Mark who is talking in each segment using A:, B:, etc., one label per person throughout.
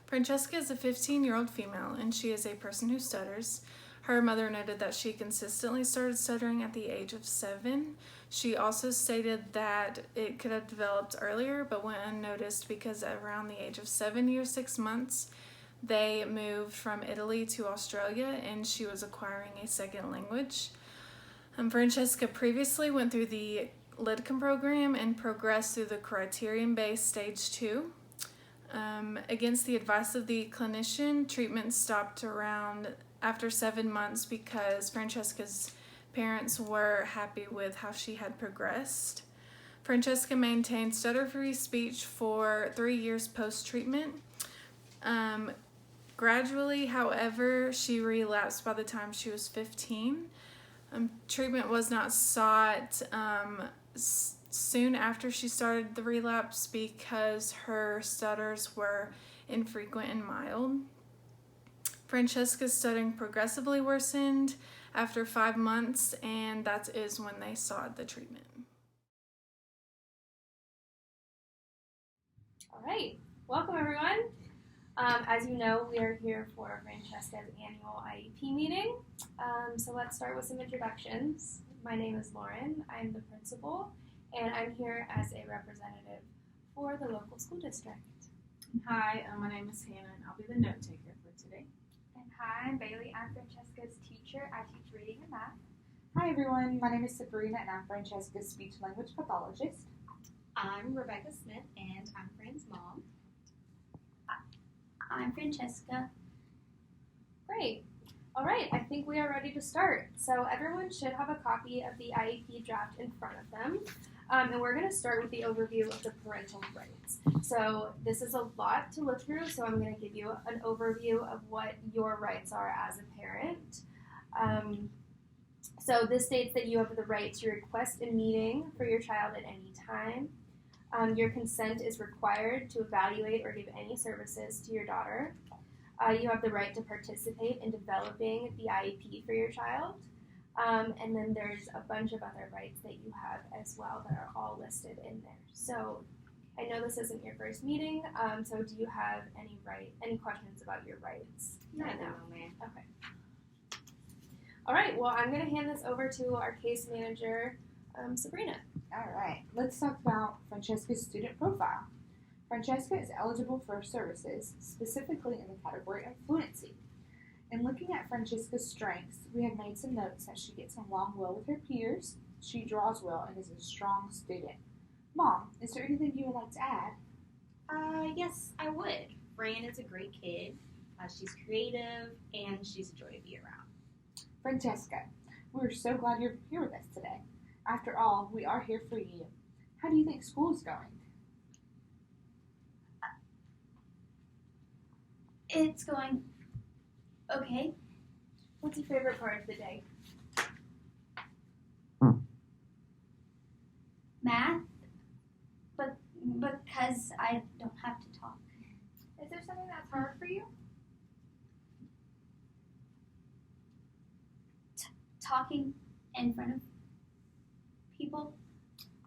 A: Francesca is a 15-year-old female, and she is a person who stutters. Her mother noted that she consistently started stuttering at the age of 7. She also stated that it could have developed earlier, but went unnoticed because around the age of 7 years, 6 months, they moved from Italy to Australia, and she was acquiring a second language. Francesca previously went through the LIDCOM program and progressed through the criterion-based stage 2. Against the advice of the clinician, treatment stopped around after 7 months because Francesca's parents were happy with how she had progressed. Francesca maintained stutter-free speech for 3 years post-treatment. Gradually, however, she relapsed by the time she was 15. Treatment was not sought soon after she started the relapse because her stutters were infrequent and mild. Francesca's stuttering progressively worsened after 5 months, and that is when they sought the treatment.
B: All right, welcome everyone. As you know, we are here for Francesca's annual IEP meeting. So let's start with some introductions. My name is Lauren. I'm the principal, and I'm here as a representative for the local school district.
C: Hi, my name is Hannah, and I'll be the note taker for today.
D: And hi, I'm Bailey. I'm Francesca's teacher. I teach reading and math.
E: Hi everyone, my name is Sabrina and I'm Francesca's speech language pathologist.
F: I'm Rebecca Smith and I'm Fran's mom.
D: I'm Francesca.
B: Great. All right, I think we are ready to start. So everyone should have a copy of the IEP draft in front of them. And we're going to start with the overview of the parental rights. So this is a lot to look through, so I'm going to give you an overview of what your rights are as a parent. So this states that you have the right to request a meeting for your child at any time. Your consent is required to evaluate or give any services to your daughter. You have the right to participate in developing the IEP for your child. And then there's a bunch of other rights that you have as well that are all listed in there. So I know this isn't your first meeting, so do you have any questions about your rights?
F: Not now, man.
B: Okay. All right, well, I'm going to hand this over to our case manager, Sabrina.
E: All right, let's talk about Francesca's student profile. Francesca is eligible for services, specifically in the category of fluency. In looking at Francesca's strengths, we have made some notes that she gets along well with her peers, she draws well, and is a strong student. Mom, is there anything you would like to add?
F: Yes, I would. Fran is a great kid. She's creative and she's a joy to be around.
E: Francesca, we're so glad you're here with us today. After all, we are here for you. How do you think school is going?
D: It's going okay.
B: What's your favorite part of the day?
D: Math, but because I don't have to talk.
B: Is there something that's hard for you?
D: Talking in front of people.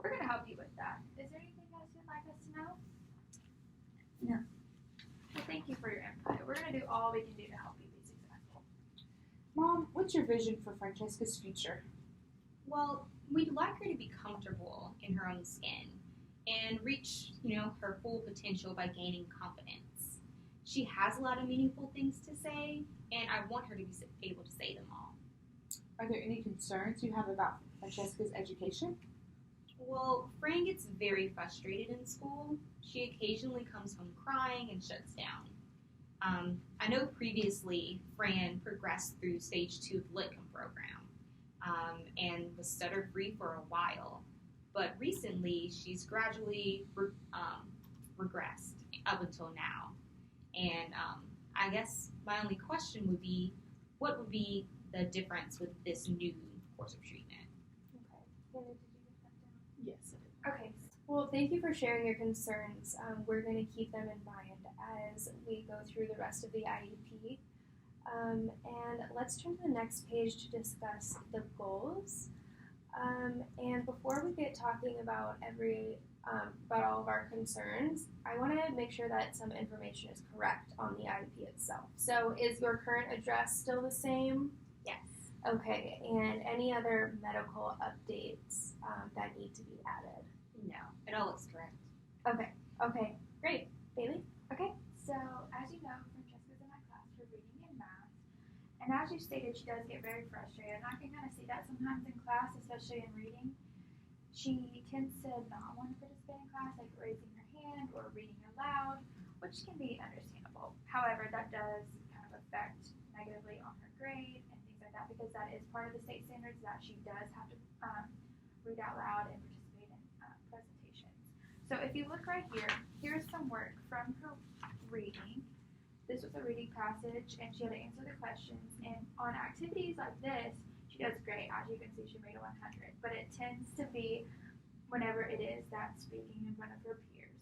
B: We're going to help you with that. Is there anything else you'd like us to know?
D: No.
B: Well, thank you for your input. We're going to do all we can do to help you be successful.
E: Mom, what's your vision for Francesca's future?
F: Well, we'd like her to be comfortable in her own skin and reach, her full potential by gaining confidence. She has a lot of meaningful things to say, and I want her to be able to say them all.
E: Are there any concerns you have about Francesca's education?
F: Well, Fran gets very frustrated in school. She occasionally comes home crying and shuts down. I know previously Fran progressed through stage 2 of the LITCOM program and was stutter-free for a while, but recently she's gradually regressed up until now. And I guess my only question would be, what would be the difference with this new course of treatment?
B: Okay. Did you get that down?
C: Yes, I did.
B: Okay. Well, thank you for sharing your concerns. We're going to keep them in mind as we go through the rest of the IEP. And let's turn to the next page to discuss the goals. And before we get talking about about all of our concerns, I want to make sure that some information is correct on the IEP itself. So, is your current address still the same?
F: Yes.
B: Okay, and any other medical updates that need to be added?
F: No, it all looks correct.
B: Okay, great. Bailey?
D: So, as you know, Francesca's in my class for reading and math. And as you stated, she does get very frustrated. And I can kind of see that sometimes in class, especially in reading. She tends to not want to participate in class, like raising her hand or reading aloud, which can be understandable. However, that does kind of affect negatively on her grade and things like that, because that is part of the state standards that she does have to read out loud and participate in presentations. So if you look right here, here's some work from her reading. This was a reading passage, and she had to answer the questions. And on activities like this, she does great. As you can see, she made a 100. But it tends to be whenever it is that speaking in front of her peers.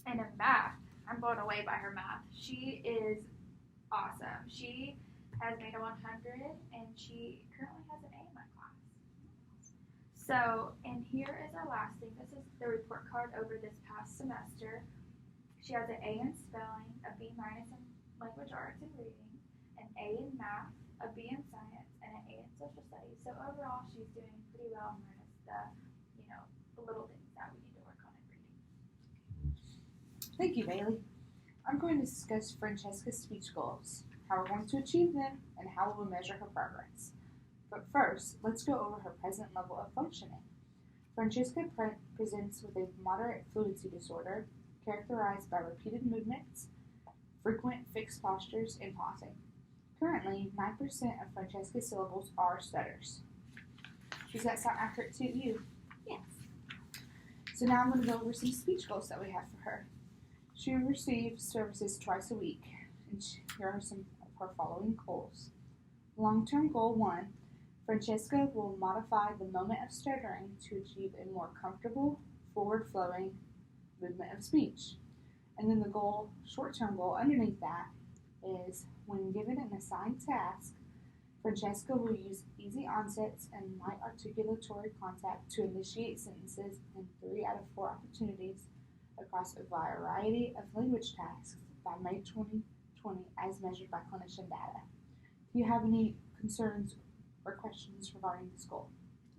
D: And in math, I'm blown away by her math. She is awesome. She has made a 100, and she currently has an A in my class. So, and here is our last thing. This is the report card over this past semester. She has an A in spelling, a B- in language arts and reading, an A in math, a B in science, and an A in social studies. So overall, she's doing pretty well, minus the little things that we need to work on in reading.
E: Thank you, Bailey. I'm going to discuss Francesca's speech goals, how we're going to achieve them, and how we will measure her progress. But first, let's go over her present level of functioning. Francesca presents with a moderate fluency disorder, characterized by repeated movements, frequent fixed postures, and pausing. Currently, 9% of Francesca's syllables are stutters. Does that sound accurate to you?
F: Yes.
E: So now I'm going to go over some speech goals that we have for her. She receives services twice a week, and here are some of her following goals. Long-term goal 1, Francesca will modify the moment of stuttering to achieve a more comfortable, forward-flowing movement of speech. And then the short-term goal underneath that is when given an assigned task, Francesca will use easy onsets and light articulatory contact to initiate sentences in 3 out of 4 opportunities across a variety of language tasks by May 2020 as measured by clinician data. Do you have any concerns or questions regarding this goal?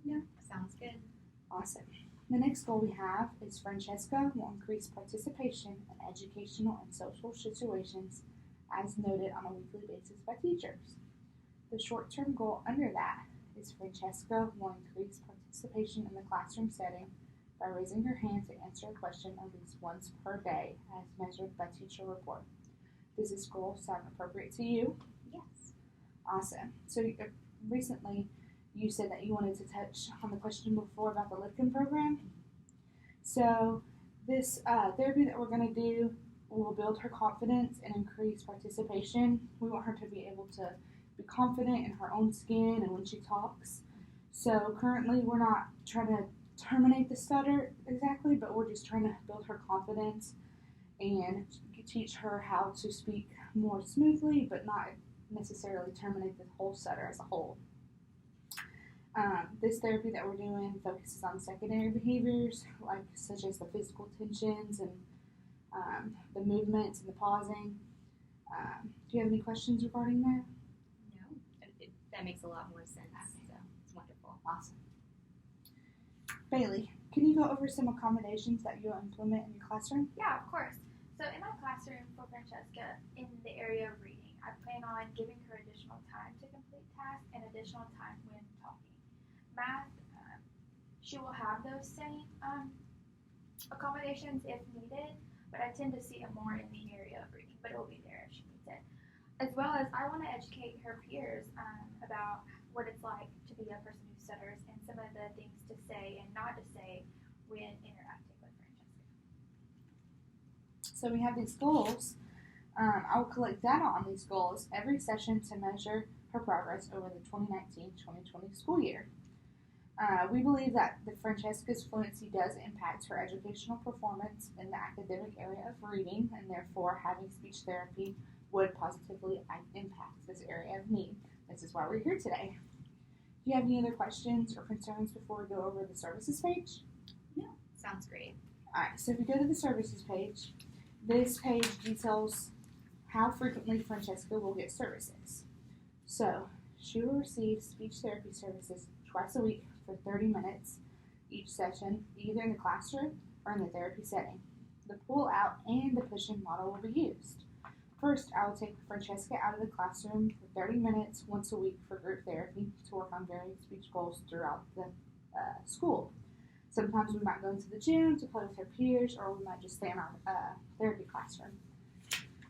F: No, sounds good.
E: Awesome. The next goal we have is Francesca will increase participation in educational and social situations as noted on a weekly basis by teachers. The short-term goal under that is Francesca will increase participation in the classroom setting by raising her hand to answer a question at least once per day as measured by teacher report. Does this goal sound appropriate to you?
F: Yes.
E: Awesome. So recently you said that you wanted to touch on the question before about the Lipkin program. So this therapy that we're going to do will build her confidence and increase participation. We want her to be able to be confident in her own skin and when she talks. So currently we're not trying to terminate the stutter exactly, but we're just trying to build her confidence and teach her how to speak more smoothly, but not necessarily terminate the whole stutter as a whole. This therapy that we're doing focuses on secondary behaviors, such as the physical tensions and the movements and the pausing. Do you have any questions regarding that?
F: No, that makes a lot more sense. So it's wonderful.
E: Awesome. Bailey, can you go over some accommodations that you'll implement in your classroom?
D: Yeah, of course. So in my classroom for Francesca, in the area of reading, I plan on giving her additional time to complete tasks and additional time when talking. Math, she will have those same accommodations if needed, but I tend to see it more in the area of reading, but it will be there if she needs it. As well as I want to educate her peers about what it's like to be a person who stutters and some of the things to say and not to say when interacting with Francesca.
E: So we have these goals. I will collect data on these goals every session to measure her progress over the 2019-2020 school year. We believe that the Francesca's fluency does impact her educational performance in the academic area of reading, and therefore having speech therapy would positively impact this area of need. This is why we're here today. Do you have any other questions or concerns before we go over the services page?
F: Sounds great.
E: Alright, so if we go to the services page, this page details how frequently Francesca will get services. So, she will receive speech therapy services twice a week for 30 minutes each session, either in the classroom or in the therapy setting. The pull out and the push-in model will be used. First, I will take Francesca out of the classroom for 30 minutes once a week for group therapy to work on various speech goals throughout the school. Sometimes we might go into the gym to play with her peers, or we might just stay in our therapy classroom.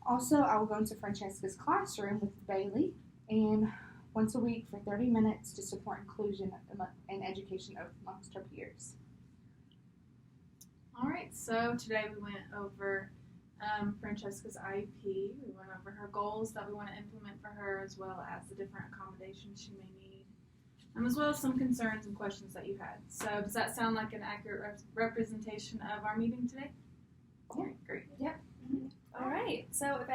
E: Also, I will go into Francesca's classroom with Bailey, and once a week for 30 minutes to support inclusion and education amongst her peers.
C: All right, so today we went over Francesca's IEP. We went over her goals that we want to implement for her, as well as the different accommodations she may need, as well as some concerns and questions that you had. So does that sound like an accurate representation of our meeting today? All right, great.
B: All right. So if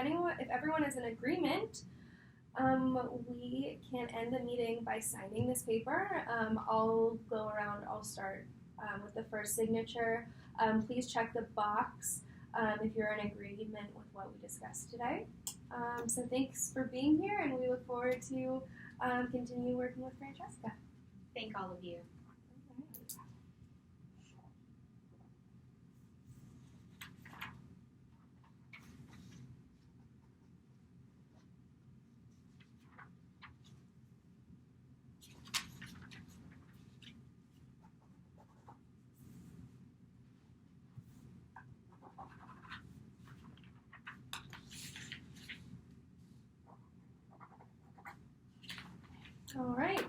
B: everyone is in agreement, we can end the meeting by signing this paper. I'll go around. I'll start with the first signature. Please check the box if you're in agreement with what we discussed today. So thanks for being here, and we look forward to continue working with Francesca.
F: Thank all of you.
B: All right.